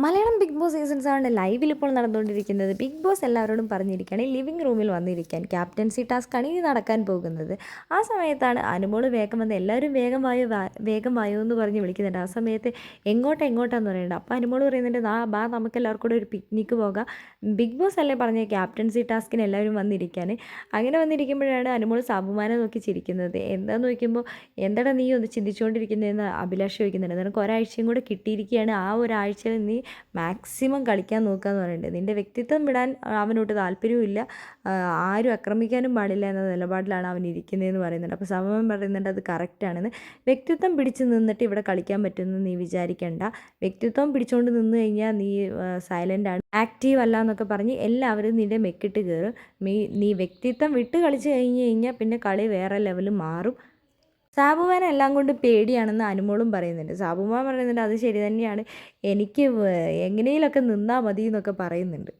Malayalam big boss season 7 ലൈവിൽ ഇപ്പോൾ നടന്നുകൊണ്ടിരിക്കുന്നത്. ബിഗ് ബോസ് എല്ലാവരോടും പറഞ്ഞിരിക്കുകയാണ് ലിവിംഗ് റൂമിൽ വന്നിരിക്കാൻ. ക്യാപ്റ്റൻസി ടാസ്ക്കാണ് ഇനി നടക്കാൻ പോകുന്നത്. ആ സമയത്താണ് അനുമോൾ വേഗം വന്ന് എല്ലാവരും വേഗം വായോ എന്ന് പറഞ്ഞ് വിളിക്കുന്നുണ്ട്. ആ സമയത്ത് എങ്ങോട്ടാന്ന് പറയുന്നുണ്ട്. അപ്പോൾ അനുമോൾ പറയുന്നുണ്ട്, ബാ നമുക്ക് എല്ലാവർക്കും കൂടെ ഒരു പിക്നിക്ക് പോകാം. ബിഗ് ബോസ് അല്ലേ പറഞ്ഞ ക്യാപ്റ്റൻസി ടാസ്കിന് എല്ലാവരും വന്നിരിക്കാൻ. അങ്ങനെ വന്നിരിക്കുമ്പോഴാണ് അനുമോൾ സാബുമാനെ നോക്കി ചിരിക്കുന്നത്. എന്താന്ന് നോക്കുമ്പോൾ എന്താടാ നീ ഒന്ന് ചിന്തിച്ചുകൊണ്ടിരിക്കുന്നതെന്ന് അഭിലാഷ് ചോദിക്കുന്നുണ്ട്. നിനക്ക് ഒരാഴ്ചയും കൂടെ കിട്ടിയിരിക്കുകയാണ്. ആ ഒരാഴ്ചയിൽ നീ മാക്സിമം കളിക്കാൻ നോക്കുക എന്ന് പറയുന്നുണ്ട്. നിൻ്റെ വ്യക്തിത്വം വിടാൻ അവനോട്ട് താല്പര്യവുമില്ല, ആരും ആക്രമിക്കാനും പാടില്ല എന്ന നിലപാടിലാണ് അവൻ ഇരിക്കുന്നതെന്ന് പറയുന്നുണ്ട്. അപ്പോൾ സമയം പറയുന്നുണ്ട് അത് കറക്റ്റാണെന്ന്. വ്യക്തിത്വം പിടിച്ച് നിന്നിട്ട് ഇവിടെ കളിക്കാൻ പറ്റുമെന്ന് നീ വിചാരിക്കേണ്ട. വ്യക്തിത്വം പിടിച്ചുകൊണ്ട് നിന്ന് കഴിഞ്ഞാൽ നീ സൈലൻ്റാണ്, ആക്റ്റീവ് അല്ല എന്നൊക്കെ പറഞ്ഞ് എല്ലാവരും നിൻ്റെ മെക്കിട്ട് കയറും. നീ വ്യക്തിത്വം വിട്ട് കളിച്ച് കഴിഞ്ഞാൽ പിന്നെ കളി വേറെ ലെവൽ മാറും. സാബുമാനെ എല്ലാം കൊണ്ട് പേടിയാണെന്ന് അനുമോളും പറയുന്നുണ്ട്. സാബുമാൻ പറയുന്നുണ്ട് അത് ശരി തന്നെയാണ്, എനിക്ക് എങ്ങനെയൊക്കെ നിന്നാൽ മതി എന്നൊക്കെ പറയുന്നുണ്ട്.